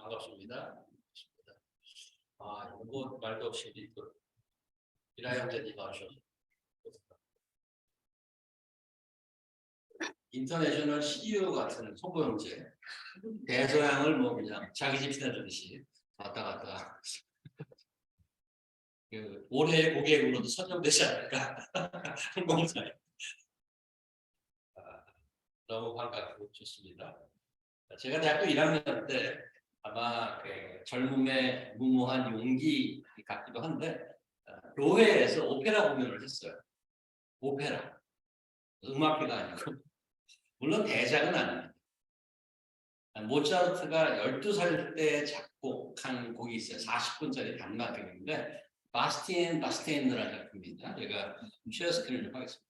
반갑습니다. 이거 말도 없이 또 이라 형제님 하셔서 인터내셔널 CEO 같은 소고 형제 대서양을 뭐 그냥 자기 집 지나주듯이 왔다 갔다 올해의 고객으로도 선정되지 않을까 항공사에 너무 반갑고 좋습니다. 제가 대학교 1학년 때 아마 젊음의 무모한 용기 같기도 한데 교회에서 오페라 공연을 했어요. 오페라. 음악회가 아니고 물론 대작은 아닙니다. 모차르트가 12살 때 작곡한 곡이 있어요. 40분짜리 단막극인데 바스티엔라는 작품입니다. 제가 쉐어 스크린을 좀 하겠습니다.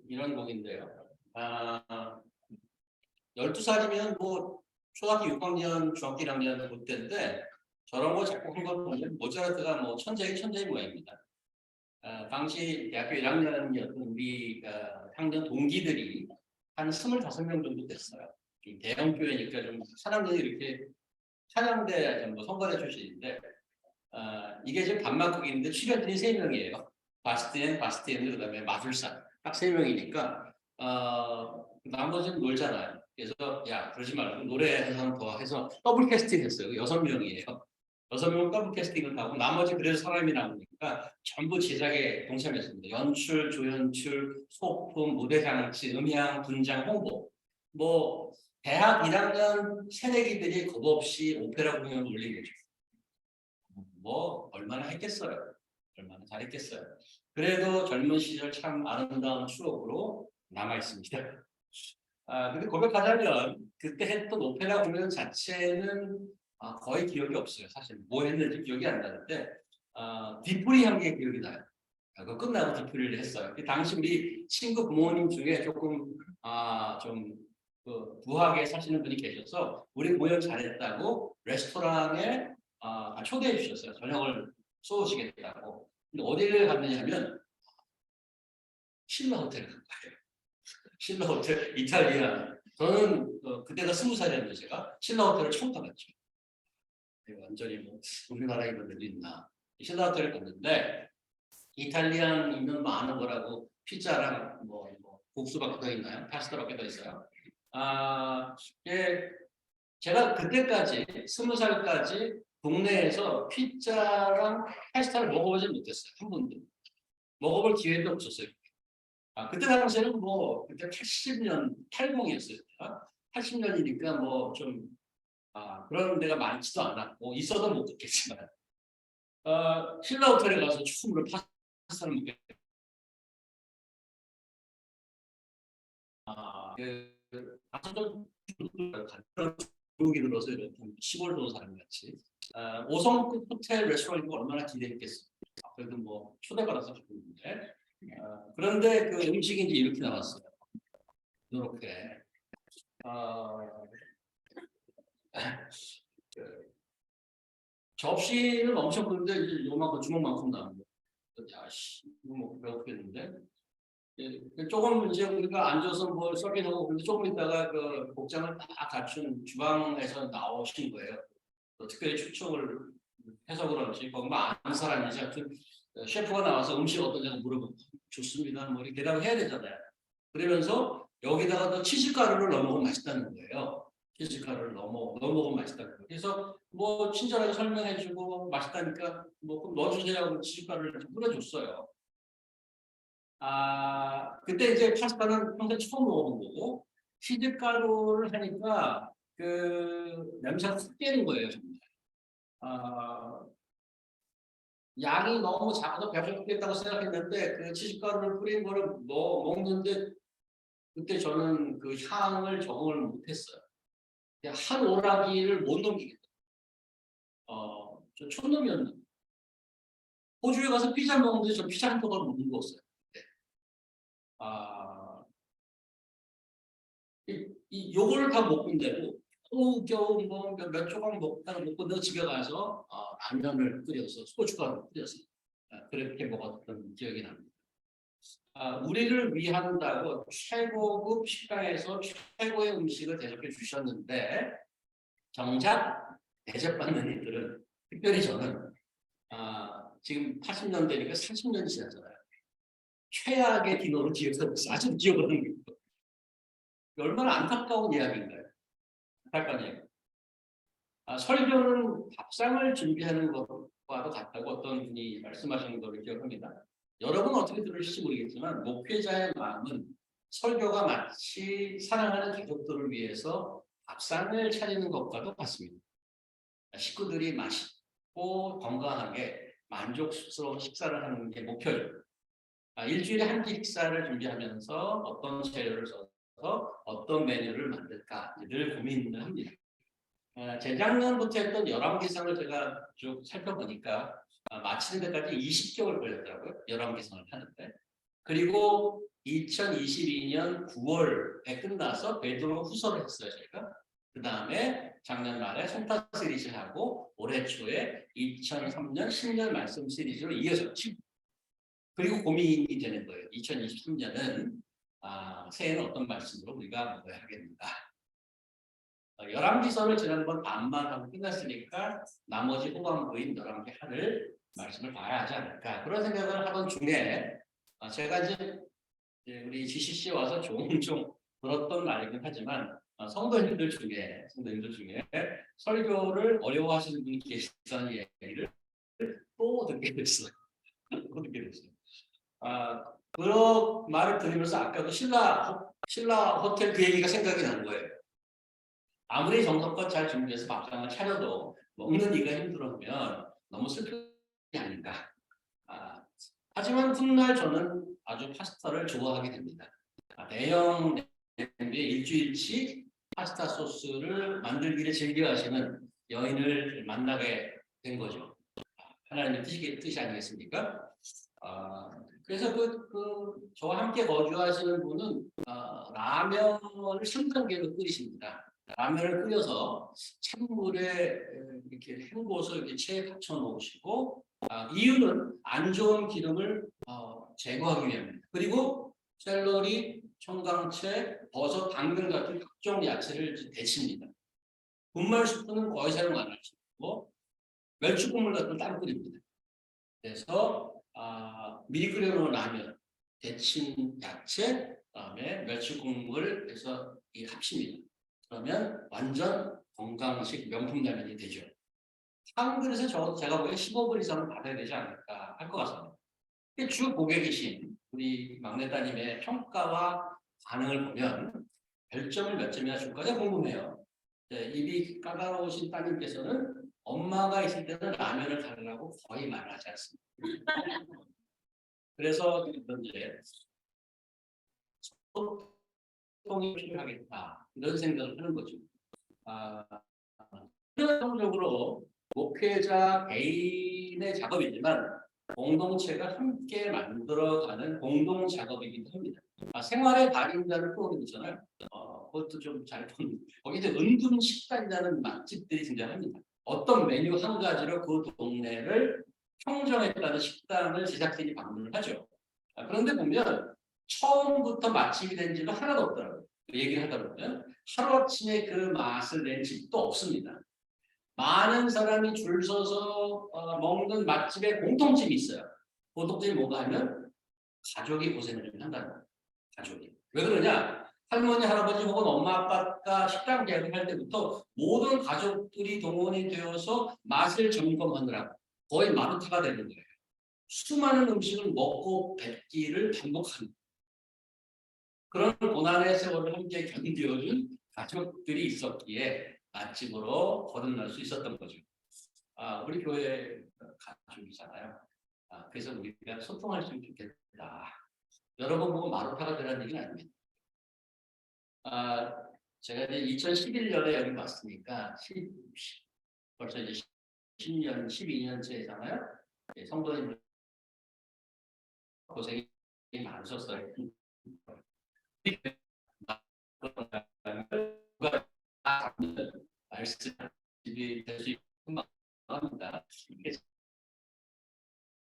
이런 곡인데요. 12살이면 뭐 초등학교 6학년, 중학교 1학년 볼 때인데 저런 거 작곡한 걸 보면 모차르트가 뭐 천재의 모양입니다. 당시 대학교 1학년이었던 우리 학년 동기들이 한 25명 정도 됐어요. 좀 대형 교회니까 좀 사람들이 이렇게 찬양대 뭐 성가대 출신인데 이게 지금 반막극인데 출연진이 3명이에요. 바스티엔, 그다음에 마술사 딱 3명이니까 나머지는 놀잖아요. 그래서 야 그러지 말고 노래 한 사람 더 해서 더블 캐스팅 했어요. 6명이에요. 6명은 더블 캐스팅을 하고 나머지 그래서 사람이 나오니까 전부 제작에 동참했습니다. 연출, 조연출, 소품, 무대 장치, 음향, 분장, 홍보. 뭐 대학 1학년 새내기들이 겁없이 오페라 공연을 올린 거죠. 뭐 얼마나 했겠어요. 얼마나 잘했겠어요. 그래도 젊은 시절 참 아름다운 추억으로 남아 있습니다. 근데 고백하자면 그때 했던 오페라 공연 자체는 거의 기억이 없어요. 사실 뭐 했는지 기억이 안 나는데 뒤풀이 한 게 기억이 나요. 그거 끝나고 뒤풀이를 했어요. 그 당시 우리 친구 부모님 중에 조금 좀 부하게 사시는 분이 계셔서 우리 공연 잘했다고 레스토랑에 초대해 주셨어요. 저녁을 쏘시겠다고. 근데 어디를 갔느냐면 신라 호텔을 간 거예요. 신라 호텔 이탈리아. 저는 그때가 20살이었는데 제가 신라 호텔을 처음 가봤죠. 완전히 뭐 우리나라에 이런 데도 있나. 신라 호텔을 갔는데 이탈리안이면 뭐 아는 거라고 피자랑 뭐 국수밖에 더 있나요? 파스타밖에 더 있어요. 예, 제가 그때까지 20살까지 동네에서 피자랑 파스타를 먹어보지 못했어요. 한 번도. 먹어볼 기회도 없었어요. 그때 당시에는 뭐 그때 80년 80이었어요. 80년이니까 뭐 좀 그런 데가 많지도 않았고 있어도 못 듣겠지만 신라 호텔에 가서 처음으로 파스타를 먹게 중국이 들어서 이런 시골 도는 사람 같이 5성급 호텔 레스토랑이 얼마나 기대했겠어요. 그래도 뭐 초대받아서 갔는데 그런데 그 음식이 이제 이렇게 나왔어요. 이렇게 접시는 엄청 큰데 이제 요만큼 주먹만큼 나온 거. 야씨 이거 뭐 배고프겠는데. 조금 이제 우리가 앉아서 뭘 서빙하고 근데 조금 있다가 그 복장을 다 갖춘 주방에서 나오신 거예요. 특별히 추첨을 해서 그런지 거기 아는 사람이지 하여튼 셰프가 나와서 음식 어떠냐고 물어보고 좋습니다. 뭐 이렇게 대답을 해야 되잖아요. 그러면서 여기다가 또 치즈가루를 넣어 먹으면 맛있다는 거예요. 치즈가루를 넣어 먹으면 맛있다는 거예요. 그래서 뭐 친절하게 설명해주고 맛있다니까 뭐 넣어주세요 하고 치즈가루를 뿌려줬어요. 그때 이제 파스타는 평생 처음 먹어본 거고 치즈가루를 하니까 그 냄새가 확 깨는 거예요 정말. 양이 너무 작아서 배고프겠다고 생각했는데 그 치즈가루를 뿌린 거를 먹는데 그때 저는 그 향을 적응을 못했어요. 한 오라기를 못 넘기겠다. 저 촌놈이었는데 호주에 가서 피자 먹는데 저 피자 한 조각 못 먹었어요. 요거를 다 먹는데도 겨우 뭐 몇 조각 먹고 너 집에 가서 라면을 끓여서 소주가루 끓여서 그렇게 먹었던 기억이 납니다. 우리를 위한다고 최고급 식당에서 최고의 음식을 대접해 주셨는데 정작 대접받는 이들은 특별히 저는 지금 80년대니까 40년 지났잖아요. 최악의 디너로 기억하고 있어요. 아주 기억하는 게 얼마나 안타까운 이야기인가요? 안타까운 이야기. 설교는 밥상을 준비하는 것과도 같다고 어떤 분이 말씀하시는 것을 기억합니다. 여러분 어떻게 들으실지 모르겠지만 목회자의 마음은 설교가 마치 사랑하는 가족들을 위해서 밥상을 차리는 것과도 같습니다. 식구들이 맛있고 건강하게 만족스러운 식사를 하는 게 목표죠. 일주일에 한 끼 식사를 준비하면서 어떤 재료를 써서 어떤 메뉴를 만들까 늘 고민을 합니다. 재작년부터 했던 열왕기상을 제가 쭉 살펴보니까 마치는 데까지 20개월 걸렸더라고요. 열왕기상을 하는데. 그리고 2022년 9월에 끝나서 베드로 후서를 했어요, 저희가. 그 다음에 작년 말에 송타 시리즈를 하고 올해 초에 2003년 10년 말씀 시리즈로 이어졌죠. 그리고 고민이 되는 거예요. 2023년은 새해는 어떤 말씀으로 우리가 먹어야 하겠는가. 열왕기서를 지난번 반만 하고 끝났으니까 나머지 후반부인 열왕기 하를 말씀을 봐야 하지 않을까 그런 생각을 하던 중에 제가 이제 우리 GCC에 와서 종종 들었던 말이긴 하지만 성도님들 중에 설교를 어려워하시는 분이 계시다는 얘기를 또 듣게 됐어요. 또 듣게 됐어요. 그런 말을 들으면서 아까도 신라 호텔 그 얘기가 생각이 난 거예요. 아무리 정성껏 잘 준비해서 밥상을 차려도 먹는 이가 힘들어하면 너무 슬픈 게 아닌가. 하지만 훗날 저는 아주 파스타를 좋아하게 됩니다. 대형 냄비에 일주일치 파스타 소스를 만들기를 즐겨하시는 여인을 만나게 된 거죠. 하나님의 뜻이 아니겠습니까? 그래서 저와 함께 거주하시는 분은 라면을 3단계로 끓이십니다. 라면을 끓여서 찬물에 이렇게 헹궈서 이렇게 체에 받쳐 놓으시고 이유는 안 좋은 기름을 제거하기 위함입니다. 그리고 샐러리, 청강채, 버섯, 당근 같은 각종 야채를 데칩니다. 분말 스프는 거의 사용 안 하시고 멸치 국물 같은 걸 따로 끓입니다. 그래서 미리 끓여놓은 라면, 데친 야채, 그다음에 멸치 국물 해서 합칩니다. 그러면 완전 건강식 명품 라면이 되죠. 한 그릇에 제가 보기에 15불 이상은 받아야 되지 않을까 할 것 같습니다. 주 고객이신 우리 막내 따님의 평가와 반응을 보면 별점을 몇 점이나 줄까 궁금해요. 입이 까다로우신 따님께서는 엄마가 있을 때는 라면을 가르라고 거의 말하지 않습니다. 그래서 이제 소통이 필요하겠다 이런 생각을 하는 거죠. 최종적으로 목회자 개인의 작업이지만 공동체가 함께 만들어가는 공동 작업이기도 합니다. 생활의 달인이라는 프로그램 있잖아요. 그것도 좀 잘 본. 거기 이제 은둔 식단이라는 맛집들이 등장합니다. 어떤 메뉴 한 가지로 그 동네를 평정했다는 식당을 제작진이 방문을 하죠. 그런데 보면 처음부터 맛집이 된 집은 하나도 없더라고요. 얘기를 하다 보면 하루아침에 그 맛을 낸 집도 없습니다. 많은 사람이 줄 서서 먹는 맛집에 공통점이 있어요. 공통점이 뭐가 하면 가족이 고생을 한다는 거예요. 가족이. 왜 그러냐? 할머니, 할아버지 혹은 엄마, 아빠가 식당 계약을 할 때부터 모든 가족들이 동원이 되어서 맛을 점검하느라고 거의 마루타가 되는 거예요. 수많은 음식을 먹고 뱉기를 반복하는 그런 고난의 세월을 함께 견뎌준 가족들이 있었기에 맛집으로 거듭날 수 있었던 거죠. 우리 교회 가족이잖아요. 그래서 우리가 소통할 수 있겠다. 여러 번 보고 마루타가 되라는 얘기는 아닙니다. 제가 이제 2011년에 여기 왔으니까 벌써 이제 10년, 12년째잖아요. 성도님들 고생이 많으셨어요. 말씀이 될 수 있는 마음입니다.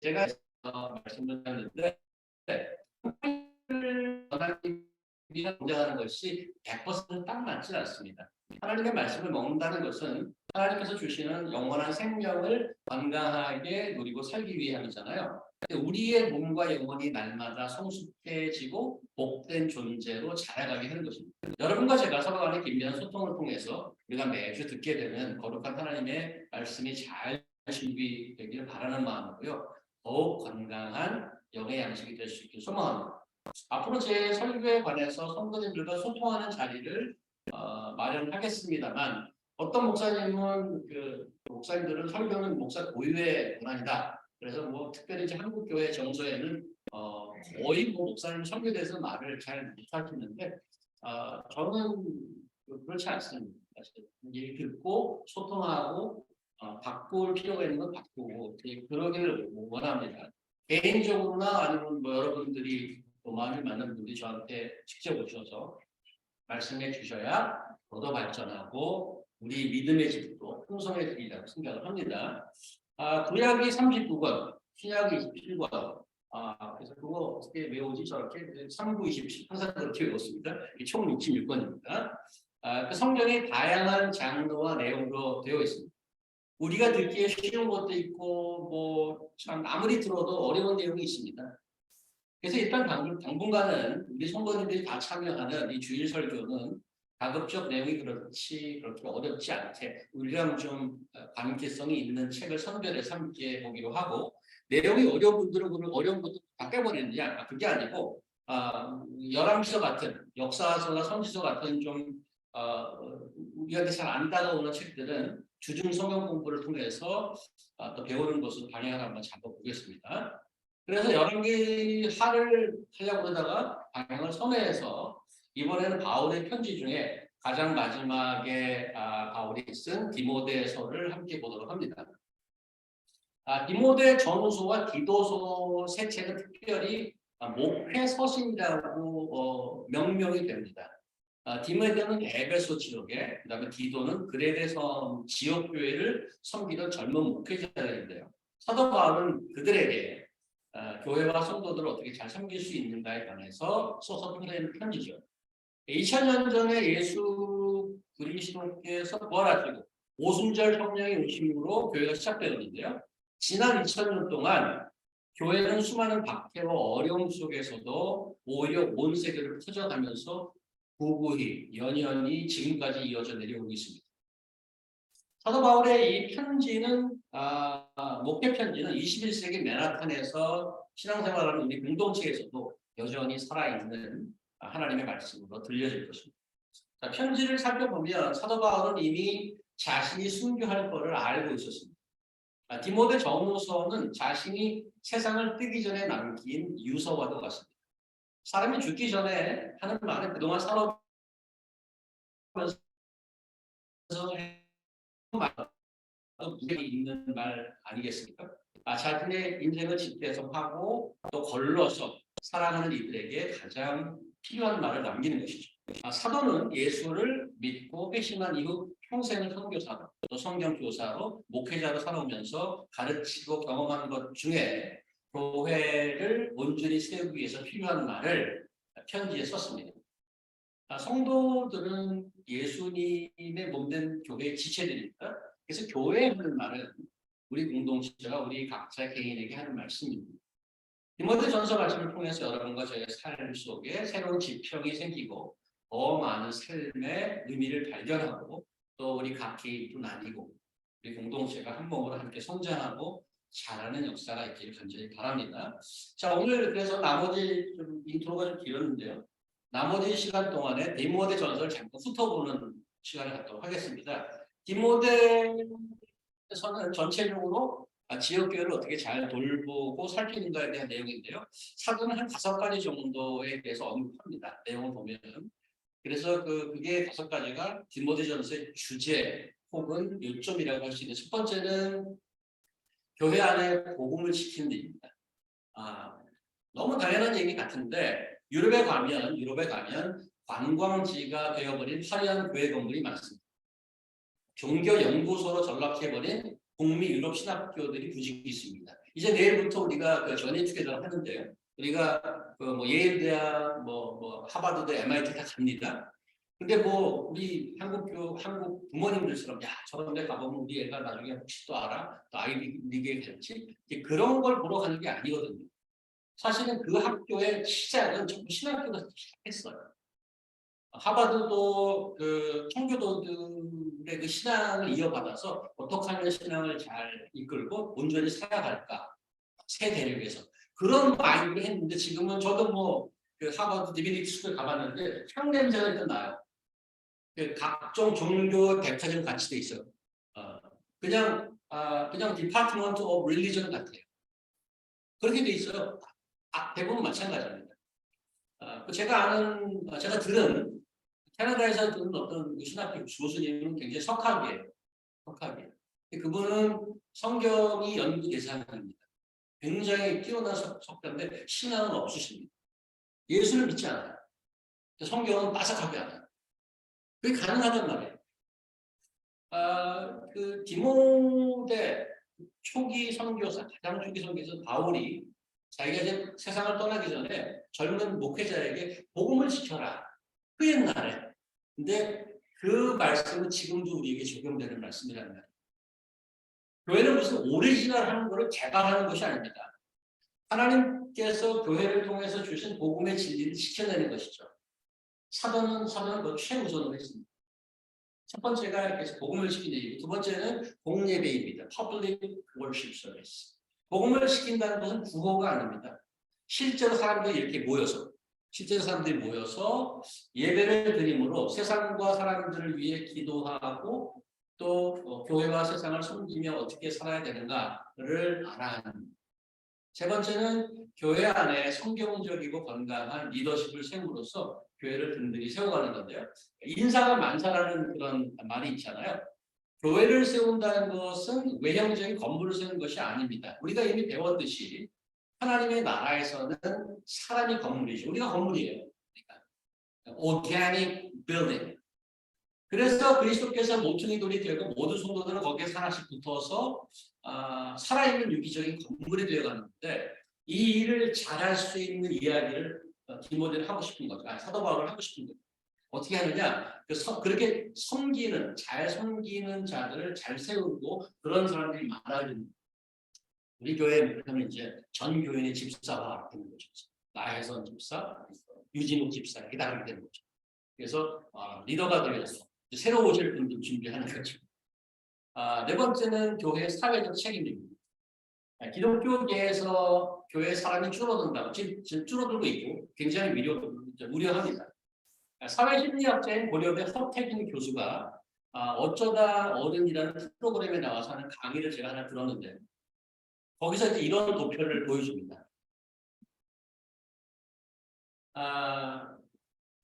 제가 말씀을 드렸는데 우리가 존재하는 것이 100%딱 맞지 않습니다. 하나님의 말씀을 먹는다는 것은 하나님께서 주시는 영원한 생명을 건강하게 누리고 살기 위함이잖아요. 우리의 몸과 영혼이 날마다 성숙해지고 복된 존재로 자라가게 하는 것입니다. 여러분과 제가 서로 간의 긴밀한 소통을 통해서 우리가 매주 듣게 되는 거룩한 하나님의 말씀이 잘 준비되기를 바라는 마음으로요. 더욱 건강한 영의 양식이 될 수 있길 소망합니다. 앞으로 제 설교에 관해서 성도님들과 소통하는 자리를 마련하겠습니다만 어떤 목사님은 목사님들은 설교는 목사 고유의 권한이다. 그래서 뭐 특별히 이제 한국교회 정서에는 거의 뭐 목사님 설교에 대해서 말을 잘 못하시는데 저는 그렇지 않습니다. 얘기 듣고 소통하고 바꿀 필요가 있는 건 바꾸고 그러기를 원합니다. 개인적으로나 아니면 뭐 여러분들이 또 마음이 맞는 분들이 저한테 직접 오셔서 말씀해 주셔야 더더 발전하고 우리 믿음의 집도 풍성해지리라고 생각을 합니다. 구약이 39권, 신약이 27권. 그래서 그거 어떻게 외우지? 저렇게 39, 27 항상 그렇게 외웠습니다. 총 66권입니다. 그 성경이 다양한 장르와 내용으로 되어 있습니다. 우리가 듣기에 쉬운 것도 있고 뭐 참 아무리 들어도 어려운 내용이 있습니다. 그래서 일단 당분간은 우리 성도님들이 다 참여하는 이 주일 설교는 가급적 내용이 그렇게 어렵지 않게 우리랑 좀 관계성이 있는 책을 선별해서 함께 보기로 하고 내용이 어려운 분들은 그걸 어려운 것도 다 빼버리느냐 그게 아니고 열왕기서 같은 역사서나 선지서 같은 좀 우리한테 잘 안 다가오는 책들은 주중 성경 공부를 통해서 또 배우는 것으로 방향을 한번 잡아보겠습니다. 그래서 열왕기 하를 하려고 그러다가 방향을 선회해서 이번에는 바울의 편지 중에 가장 마지막에 바울이 쓴 디모데서를 함께 보도록 합니다. 디모데 전후서와 디도서 세 책은 특별히 목회 서신이라고 명명이 됩니다. 디모데는 에베소 지역에, 그다음에 디도는 그레데 섬 지역 교회를 섬기던 젊은 목회자들인데요. 사도 바울은 그들에게 교회와 성도들을 어떻게 잘 섬길 수 있는가에 관해서 써서 보내는 편지죠. 2000년 전에 예수 그리스도께서 부활하시고 오순절 성령의 오심으로 교회가 시작되었는데요. 지난 2000년 동안 교회는 수많은 박해와 어려움 속에서도 오히려 온 세계를 퍼져가면서 고고히 연연히 지금까지 이어져 내려오고 있습니다. 사도 바울의 이 편지는 목회 편지는 21세기 맨하탄에서 신앙생활하는 우리 공동체에서도 여전히 살아있는 하나님의 말씀으로 들려질 것입니다. 자, 편지를 살펴보면 사도 바울은 이미 자신이 순교할 것을 알고 있었습니다. 디모데 전후서는 자신이 세상을 뜨기 전에 남긴 유서와도 같습니다. 사람이 죽기 전에 하는 말은 그동안 살아오면서 무게가 있는 말 아니겠습니까? 자신의 인생을 집대성하고 또 걸러서 사랑하는 이들에게 가장 필요한 말을 남기는 것이죠. 사도는 예수를 믿고 회심한 이후 평생을 선교사로 또 성경교사로 목회자로 살아오면서 가르치고 경험한 것 중에 교회를 온전히 세우기 위해서 필요한 말을 편지에 썼습니다. 성도들은 예수님의 몸된 교회의 지체들입니다. 그래서 교회에 하는 말은 우리 공동체가 우리 각자 개인에게 하는 말씀입니다. 디모데전서 말씀을 통해서 여러분과 저의 삶 속에 새로운 지평이 생기고 더 많은 삶의 의미를 발견하고 또 우리 각 개인도 나뉘고 우리 공동체가 한 몸으로 함께 성장하고 잘하는 역사가 있기를 간절히 바랍니다. 자, 오늘 그래서 나머지 좀 인트로가 좀 길었는데요. 나머지 시간 동안에 디모데 전서를 잠깐 훑어보는 시간을 갖도록 하겠습니다. 디모데서는 전체적으로 지역교회를 어떻게 잘 돌보고 살피는가에 대한 내용인데요. 사도는 한 5가지 정도에 대해서 언급합니다. 내용을 보면. 그래서 그게 5가지가 디모데전서의 주제 혹은 요점이라고 할 수 있는 첫 번째는 교회 안에 복음을 지키는 일입니다. 너무 당연한 얘기 같은데 유럽에 가면 관광지가 되어버린 화려한 교회 건물이 많습니다. 종교 연구소로 전락해버린 북미 유럽 신학교들이 부지기 있습니다. 이제 내일부터 우리가 그 전예 투게더를 하는데요. 우리가 그 뭐 예일대학, 하버드대, MIT 다 갑니다. 근데 뭐 우리 한국 부모님들처럼 야 저런 데 가보면 우리 애가 나중에 혹시 또 알아? 또 아이비리그에 갈지? 그런 걸 보러 가는 게 아니거든요. 사실은 그 학교의 시작은 전부 신학교에서 시작했어요. 하버드도 그 청교도들의 그 신앙을 이어받아서 어떻게 하면 신앙을 잘 이끌고 온전히 살아갈까 새 대륙에서 그런 마인드를 했는데 지금은 저도 그 하버드 디비니티 스쿨 가봤는데 향 냄새가 일단 나요. 그 각종 종교 백화점 같이 돼 있어요. 그냥 디파트먼트 오브 릴리전 같아요. 그렇게 돼 있어요. 대부분 마찬가지입니다. 제가 들은 캐나다에서 듣는 어떤 신학교 교수님은 굉장히 석학이에요. 석학이에요. 그분은 성경이 연구 대상입니다. 굉장히 뛰어난 석가인데 신앙은 없으십니다. 예수를 믿지 않아요. 성경은 빠삭하게 않아요. 그게 가능하단 말이에요. 그 디모데 초기 선교사, 가장 초기 선교사 바울이 자기가 이제 세상을 떠나기 전에 젊은 목회자에게 복음을 지켜라. 그 옛날에. 근데 그 말씀은 지금도 우리에게 적용되는 말씀이라는 거예요. 교회는 무슨 오리지널 하는 것을 개발하는 것이 아닙니다. 하나님께서 교회를 통해서 주신 복음의 진리를 지켜내는 것이죠. 사도는 그 최우선으로 했습니다. 첫 번째가 계속 복음을 시키는 일, 두 번째는 공예배입니다. Public Worship Service. 복음을 시킨다는 것은 구호가 아닙니다. 실제로 사람들이 모여서 예배를 드림으로 세상과 사람들을 위해 기도하고 또 교회와 세상을 섬기며 어떻게 살아야 되는가를 알아하는. 세 번째는 교회 안에 성경적이고 건강한 리더십을 세움으로써 교회를 든든히 세워가는 건데요. 인사가 만사라는 그런 말이 있잖아요. 교회를 세운다는 것은 외형적인 건물을 세우는 것이 아닙니다. 우리가 이미 배웠듯이 하나님의 나라에서는 사람이 건물이죠. 우리가 건물이에요. 그러니까 organic building. 그래서 그리스도께서 모퉁이 돌이 되고 모든 성도들은 거기에 하나씩 붙어서 살아있는 유기적인 건물이 되어가는데 이 일을 잘할 수 있는 이야기를 디모데는 하고 싶은 거죠. 사도 바울을 하고 싶은 거죠. 어떻게 하느냐? 그렇게 잘 섬기는 자들을 잘 세우고 그런 사람들이 많아지는. 우리 교회에 보면 이제 전 교인의 집사가 되는 거죠. 나혜선 집사, 유진욱 집사 이렇게 나가게 되는 거죠. 그래서 리더가 되어서 새로 오실 분들 준비하는 거죠. 네 번째는 교회의 사회적 책임입니다. 기독교계에서 교회 사람이 줄어든다고 지금 줄어들고 있고 굉장히 우려합니다. 사회심리학자인 고려대 허태균 교수가 어쩌다 어른이라는 프로그램에 나와서 하는 강의를 제가 하나 들었는데 거기서 이제 이런 도표를 보여줍니다.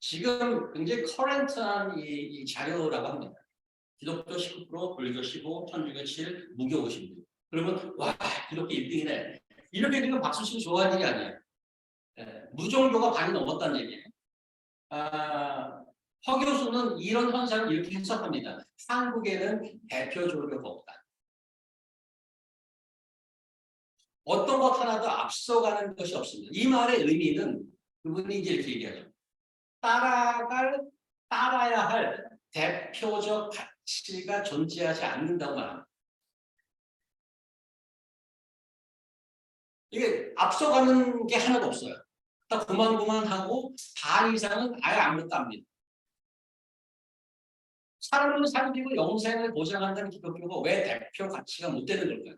지금 굉장히 커런트한 이 자료라고 합니다. 기독교 19%, 불교 15, 천주교 7, 무교 56. 그러면 와 기독교 1등이네. 이렇게 되면 박수 치고 좋아하는 일이 아니에요. 무종교가 반이 넘었다는 얘기예요. 허 교수는 이런 현상을 이렇게 해석합니다. 한국에는 대표 종교가 없다. 어떤 것 하나도 앞서가는 것이 없습니다. 이 말의 의미는 그분이 이제 이렇게 얘기하죠. 따라야 할 대표적 가치가 존재하지 않는다고 말합니다. 이게 앞서가는 게 하나도 없어요. 다 고만고만하고 반 이상은 아예 아무것도 안 믿어요. 사람을 살리고 영생을 보장한다는 기독교가 왜 대표 가치가 못 되는 걸까요?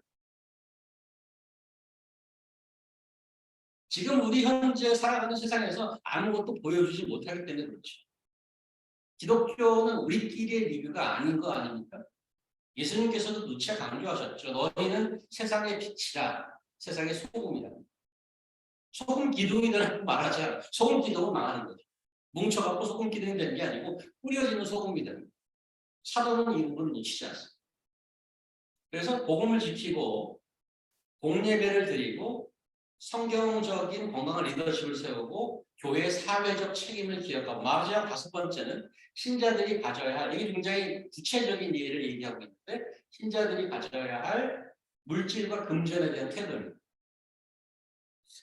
지금 우리 현재 살아가는 세상에서 아무것도 보여주지 못하기 때문에 그렇죠. 기독교는 우리끼리의 리뷰가 아닌 거 아닙니까? 예수님께서도 누차 강조하셨죠. 너희는 세상의 빛이라, 세상의 소금이라. 소금 기둥이라고 말하지 않아요. 소금 기둥은 망하는 거죠. 뭉쳐갖고 소금 기둥이 되는 게 아니고 뿌려지는 소금이 됩니다. 사도는 이 부분을 놓치지 않습니다. 그래서 복음을 지키고 공예배를 드리고 성경적인 건강한 리더십을 세우고 교회의 사회적 책임을 기억하고 마지막 다섯 번째는 신자들이 가져야 할 이게 굉장히 구체적인 예를 얘기하고 있는데 신자들이 가져야 할 물질과 금전에 대한 태도입니다.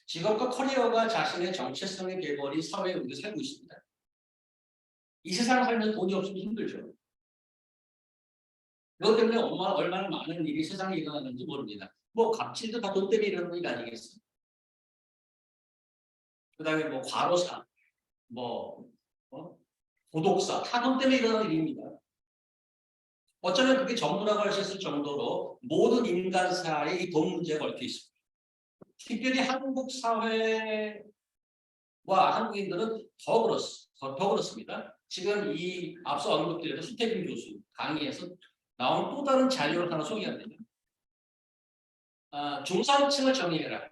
직업과 커리어가 자신의 정체성의 계보인 사회에 우리가 살고 있습니다. 이 세상 살면 돈이 없으면 힘들죠. 그것 때문에 얼마나 많은 일이 세상에 일어나는지 모릅니다. 뭐 갑질도 다 돈 때문에 일어나는 일 아니겠어요? 그 다음에 뭐 과로사, 뭐 도독사 다 돈 때문에 일어나는 일입니다. 어쩌면 그게 전부라고 할 수 있을 정도로 모든 인간사에 이 돈 문제가 얽혀 있습니다. 특별히 한국 사회와 한국인들은 더 그렇습니다. 지금 이 앞서 언급드렸던 수태빈 교수 강의에서 나온 또 다른 자료를 하나 소개합니다. 중산층을 정의해라.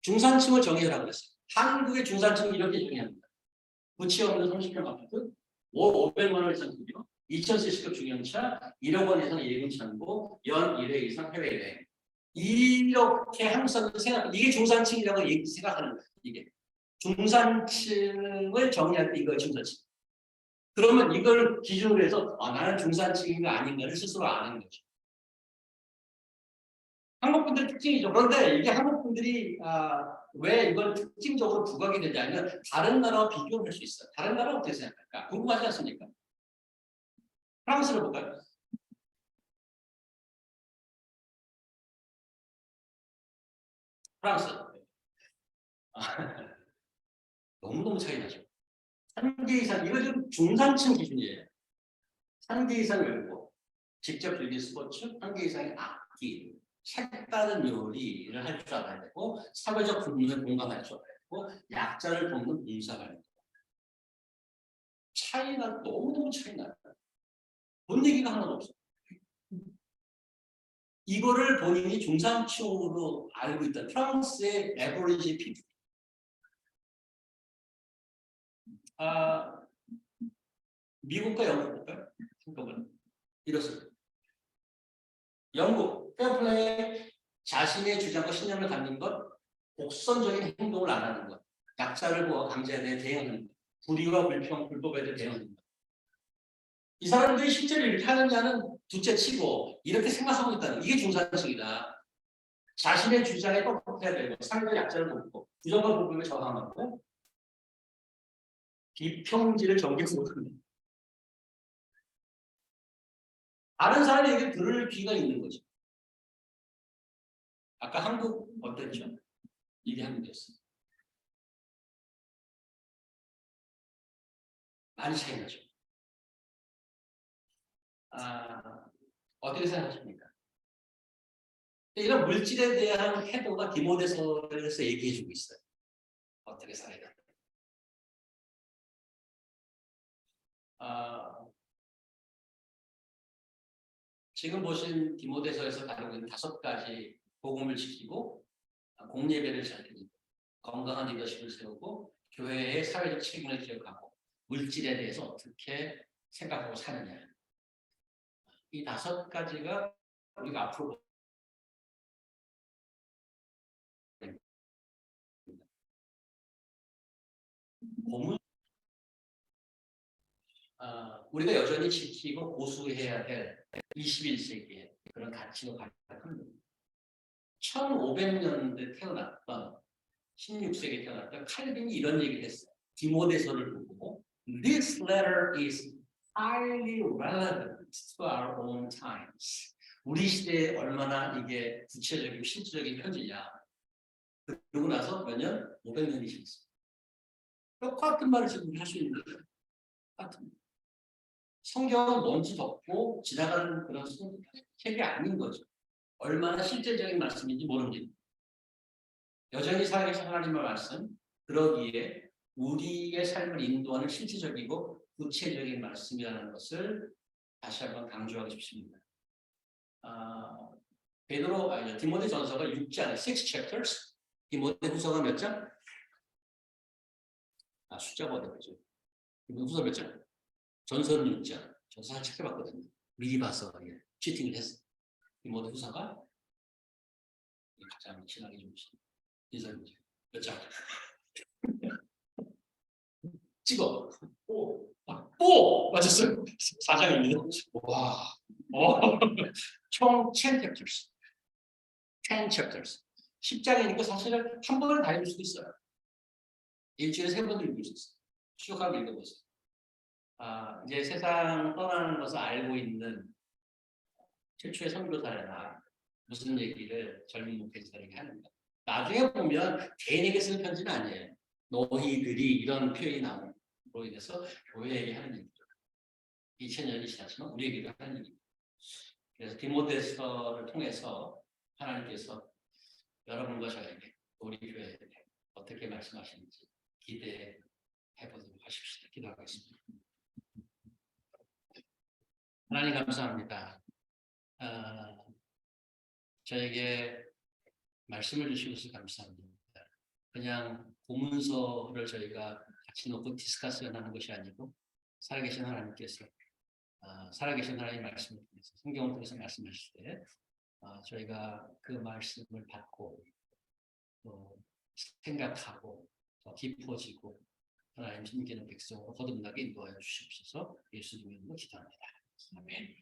중산층을 정의해라 그랬어요. 한국의 중산층은 이렇게 정의합니다. 부채 없는 30평 아파트, 월 500만 원 이상 급여, 2000cc급 중형차, 1억 원 이상 예금 잔고, 연 1회 이상 해외여행. 이렇게 항상 이게 중산층이라고 생각하는 거예요. 이게 중산층을 정의할 때 이거 중산층. 그러면 이걸 기준으로 해서 나는 중산층인가 아닌가를 스스로 아는 거죠. 한국 분들 특징이죠. 그런데 이게 한국 분들이 왜 이걸 특징적으로 부각이 되냐면 다른 나라와 비교를 할 수 있어요. 다른 나라 어떻게 생각할까? 궁금하지 않습니까? 프랑스를 볼까요? 프랑스. 너무너무 차이 나죠. 3개 이상, 이거 좀 중산층 기준이에요. 3개 이상 외국, 직접 즐길 스포츠, 1개 이상의 악기, 색다른 요리를 할 줄 알아야 되고, 사회적 분문에 공감할 줄 알아야 되고, 약자를 돕는 봉사가 되고. 차이가 너무너무 차이 나요. 돈 얘기가 하나도 없어요. 이거를 본인이 중산층으로 알고 있다. 프랑스의 에버리지 피플. 미국과 영국 볼까요? 한꺼번에. 이렇습니다. 영국, 페어플레이, 자신의 주장과 신념을 갖는 것, 곡선적인 행동을 안 하는 것, 약자를 보아 강제에 대해 대응하는 것, 불의와 불평, 불법에 대해 대응하는 것. 이 사람들이 실제로 이렇게 하느냐는 둘째치고 이렇게 생각하고 있다는 이게 중산층이다. 자신의 주장에 똑똑해야 되고 상대 약자를 돕고 부정과 불법에 저항하고 비평지를 정기적으로 합니다. 다른 사람의 얘기를 들을 귀가 있는 거죠. 아까 한국 어땠죠? 이게 한국이었어요. 많이 차이 나죠. 어떻게 생각하십니까? 이런 물질에 대한 태도가 디모데서에서 얘기해주고 있어요. 어떻게 살아야 돼? 지금 보신 디모데서에서 다루고 있는 5가지 복음을 지키고 공예배를 잘 드리고 건강한 리더십을 세우고 교회의 사회적 책임을 기억하고 물질에 대해서 어떻게 생각하고 사느냐. 이 5가지가 우리가 앞으로 고문 우리가 여전히 지키고 고수해야 될 21세기의 그런 가치로 가득합니다. 1500년대 태어났던 16세기에 태어났던 칼빈이 이런 얘기를 했어요. 디모데서를 보고 This letter is highly relevant to our own times. 우리 시대에 얼마나 이게 구체적이고 실질적인 편지냐. 그러고 나서 몇 년? 500년이 지났어요. 똑같은 말을 지금 할 수 있는 거예요. 똑같은. 성경은 먼지 덮고 지나가는 그런 책이 아닌 거죠. 얼마나 실제적인 말씀인지 모릅니다. 여전히 살아계신 하나님의 말씀, 그러기에 우리의 삶을 인도하는 실질적이고 구체적인 말씀이라는 것을 다시 한번 강조하고 싶습니다. 디모데 전서가 6장, 6 chapters. 디모데 후서가 몇 장? 숫자가 어렵죠. 디모데 후서 몇 장? 전서는 6장. 전서 한 책해봤거든요. 미리 봐서 치팅을 했어. 디모데 후서가 가장 친하게 좀 인사해보세요. 몇 장? 찍어. 오! 맞았어요. 4장입니다. 와. 총 10 chapters. 10 chapters. 10장이니까 사실은 한 번에 다 읽을 수도 있어요. 일주일에 3번도 읽을 수 있어요. 쭉 한번 읽어보세요. 이제 세상 떠나는 것을 알고 있는 최초의 선교사나 무슨 얘기를 젊은 목회자에게 하는가. 나중에 보면 개인에게 쓰는 편지는 아니에요. 너희들이 이런 표현이 나오는 로 인해서 교회에게 하는 얘기죠. 2000년이 지났지만 우리에게도 하는 얘기입니다. 그래서 디모데서를 통해서 하나님께서 여러분과 저에게 우리 교회에 어떻게 말씀하시는지 기대해 보도록 하십시다. 기도하겠습니다. 하나님 감사합니다. 저에게 말씀을 주시고서 감사합니다. 그냥 고문서를 저희가 같이 놓고 디스커스하는 것이 아니고 살아계신 하나님께서 살아계신 하나님의 말씀을 통해서 성경을 통해서 말씀하실 때 저희가 그 말씀을 받고 생각하고 더 깊어지고 하나님 섬기는 백성으로 거듭나게 인도하여 주시옵소서. 예수님의 이름으로 기도합니다. 아멘.